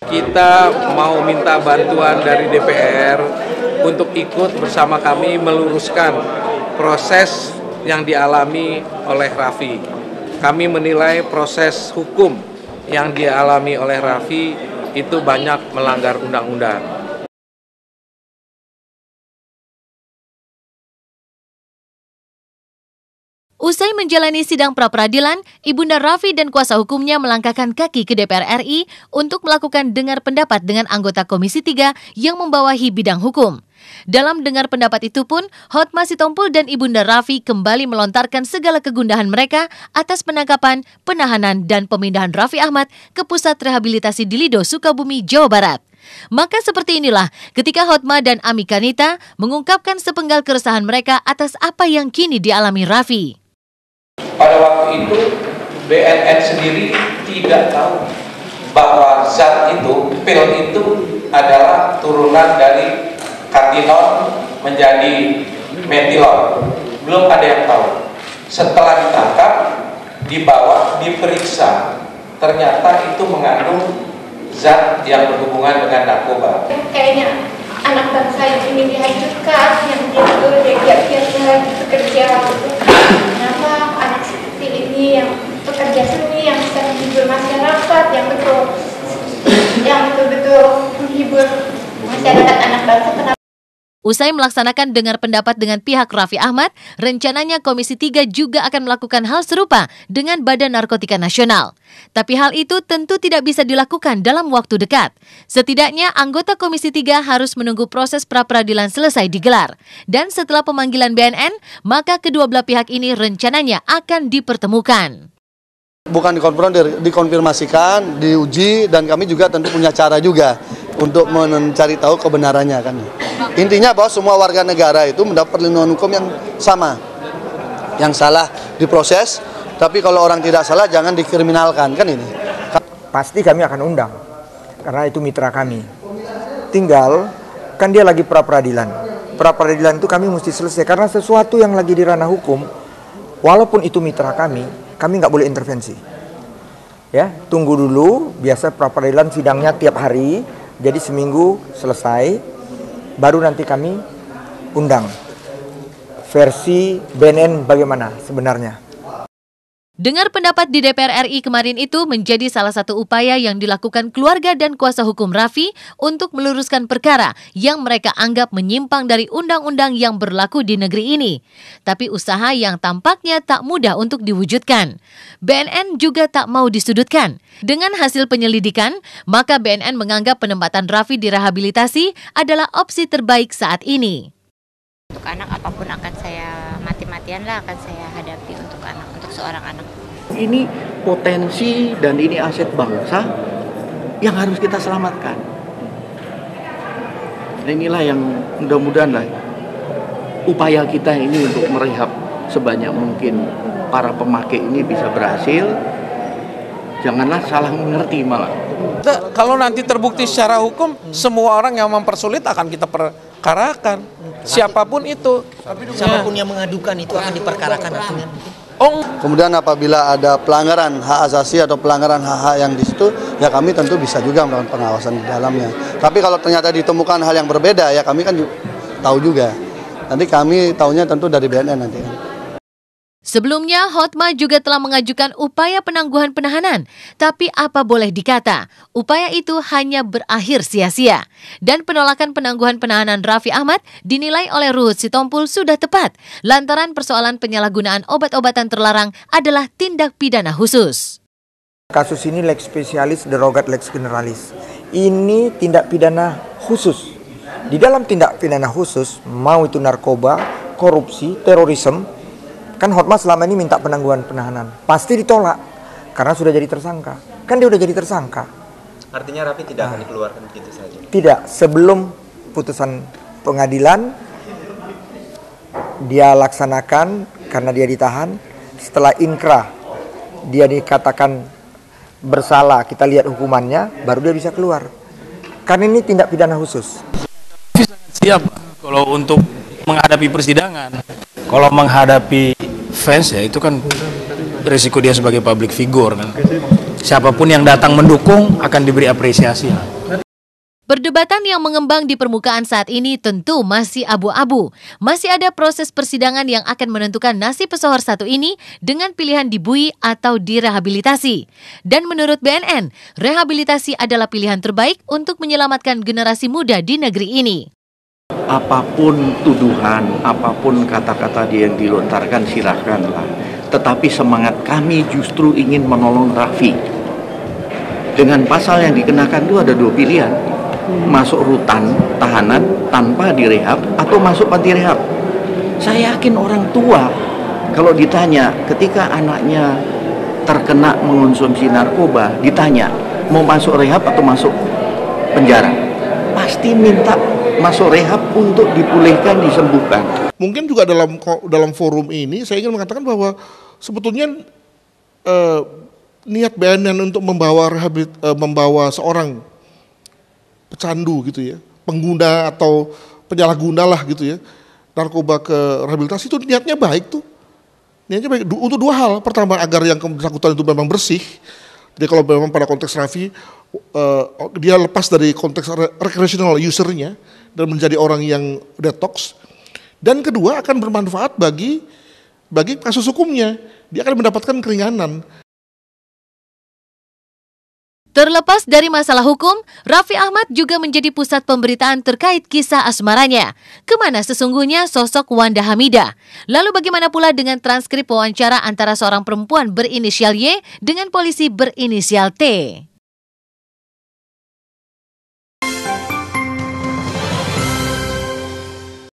Kita mau minta bantuan dari DPR untuk ikut bersama kami meluruskan proses yang dialami oleh Raffi. Kami menilai proses hukum yang dialami oleh Raffi itu banyak melanggar undang-undang. Usai menjalani sidang pra-peradilan, Ibunda Raffi dan kuasa hukumnya melangkahkan kaki ke DPR RI untuk melakukan dengar pendapat dengan anggota Komisi 3 yang membawahi bidang hukum. Dalam dengar pendapat itu pun, Hotma Sitompul dan Ibunda Raffi kembali melontarkan segala kegundahan mereka atas penangkapan, penahanan, dan pemindahan Raffi Ahmad ke Pusat Rehabilitasi di Lido, Sukabumi, Jawa Barat. Maka seperti inilah ketika Hotma dan Ami Kanita mengungkapkan sepenggal keresahan mereka atas apa yang kini dialami Raffi. Pada waktu itu BNN sendiri tidak tahu bahwa zat itu, pil itu adalah turunan dari katinol menjadi metilon. Belum ada yang tahu. Setelah ditangkap, dibawa, diperiksa, ternyata itu mengandung zat yang berhubungan dengan narkoba. Kayaknya anak bangsa yang ingin dihancurkan, yang dia lagi bekerja. Kenapa anak seperti ini yang pekerja seni, yang bisa menghibur masyarakat, yang betul-betul menghibur masyarakat anak bangsa, kenapa? Usai melaksanakan dengar pendapat dengan pihak Raffi Ahmad, rencananya Komisi 3 juga akan melakukan hal serupa dengan Badan Narkotika Nasional. Tapi hal itu tentu tidak bisa dilakukan dalam waktu dekat. Setidaknya anggota Komisi 3 harus menunggu proses pra-peradilan selesai digelar. Dan setelah pemanggilan BNN, maka kedua belah pihak ini rencananya akan dipertemukan. Bukan dikonfirmasikan, diuji, dan kami juga tentu punya cara juga untuk mencari tahu kebenarannya kan. Intinya bahwa semua warga negara itu mendapat perlindungan hukum yang sama. Yang salah diproses, tapi kalau orang tidak salah jangan dikriminalkan kan ini. Pasti kami akan undang, karena itu mitra kami. Tinggal, kan dia lagi pra-peradilan. Pra-peradilan itu kami mesti selesai, karena sesuatu yang lagi di ranah hukum, walaupun itu mitra kami nggak boleh intervensi. Ya, tunggu dulu, biasa pra-peradilan sidangnya tiap hari, jadi seminggu selesai, baru nanti kami undang. Versi BNN bagaimana sebenarnya. Dengar pendapat di DPR RI kemarin itu menjadi salah satu upaya yang dilakukan keluarga dan kuasa hukum Raffi untuk meluruskan perkara yang mereka anggap menyimpang dari undang-undang yang berlaku di negeri ini. Tapi usaha yang tampaknya tak mudah untuk diwujudkan. BNN juga tak mau disudutkan. Dengan hasil penyelidikan, maka BNN menganggap penempatan Raffi di rehabilitasi adalah opsi terbaik saat ini. Untuk anak apapun akan saya mati-matian lah akan saya hadapi untuk anak, untuk seorang anak. Ini potensi dan ini aset bangsa yang harus kita selamatkan. Nah, inilah yang mudah-mudahan lah upaya kita ini untuk merehab sebanyak mungkin para pemakai ini bisa berhasil. Janganlah salah mengerti malah. Kalau nanti terbukti secara hukum, semua orang yang mempersulit akan kita perkarakan. Siapapun itu. Siapapun yang mengadukan itu akan diperkarakan artinya. Kemudian apabila ada pelanggaran hak asasi atau pelanggaran hak-hak yang di situ, ya kami tentu bisa juga melakukan pengawasan di dalamnya. Tapi kalau ternyata ditemukan hal yang berbeda, ya kami kan tahu juga. Nanti kami tahunya tentu dari BNN nanti kan. Sebelumnya, Hotma juga telah mengajukan upaya penangguhan penahanan. Tapi apa boleh dikata, upaya itu hanya berakhir sia-sia. Dan penolakan penangguhan penahanan Raffi Ahmad dinilai oleh Ruhut Sitompul sudah tepat, lantaran persoalan penyalahgunaan obat-obatan terlarang adalah tindak pidana khusus. Kasus ini lex specialis derogat lex generalis. Ini tindak pidana khusus. Di dalam tindak pidana khusus, mau itu narkoba, korupsi, terorisme, kan Hotma selama ini minta penangguhan penahanan. Pasti ditolak, karena sudah jadi tersangka. Kan dia udah jadi tersangka. Artinya Raffi tidak akan dikeluarkan begitu saja? Tidak, sebelum putusan pengadilan, dia laksanakan karena dia ditahan. Setelah inkrah, dia dikatakan bersalah, kita lihat hukumannya, baru dia bisa keluar. Karena ini tindak pidana khusus. Siap kalau untuk menghadapi persidangan. Kalau menghadapi fans ya itu kan risiko dia sebagai public figure kan. Siapapun yang datang mendukung akan diberi apresiasi. Perdebatan yang mengembang di permukaan saat ini tentu masih abu-abu. Masih ada proses persidangan yang akan menentukan nasib pesohor satu ini dengan pilihan dibui atau direhabilitasi. Dan menurut BNN, rehabilitasi adalah pilihan terbaik untuk menyelamatkan generasi muda di negeri ini. Apapun tuduhan, apapun kata-kata dia yang dilontarkan, silakanlah. Tetapi semangat kami justru ingin menolong Raffi. Dengan pasal yang dikenakan itu ada dua pilihan. Masuk rutan tahanan tanpa direhab atau masuk panti rehab. Saya yakin orang tua kalau ditanya ketika anaknya terkena mengonsumsi narkoba, ditanya mau masuk rehab atau masuk penjara, pasti minta masuk rehab untuk dipulihkan, disembuhkan. Mungkin juga dalam forum ini saya ingin mengatakan bahwa sebetulnya niat BNN untuk membawa seorang pecandu gitu ya, pengguna atau penyalahguna lah gitu ya, narkoba ke rehabilitasi itu niatnya baik tuh. Niatnya baik untuk dua hal. Pertama, agar yang bersangkutan itu memang bersih. Jadi kalau memang pada konteks Raffi, dia lepas dari konteks recreational usernya dan menjadi orang yang detox. Dan kedua, akan bermanfaat bagi kasus hukumnya. Dia akan mendapatkan keringanan. Terlepas dari masalah hukum, Raffi Ahmad juga menjadi pusat pemberitaan terkait kisah asmaranya. Kemana sesungguhnya sosok Wanda Hamidah? Lalu bagaimana pula dengan transkrip wawancara antara seorang perempuan berinisial Y dengan polisi berinisial T?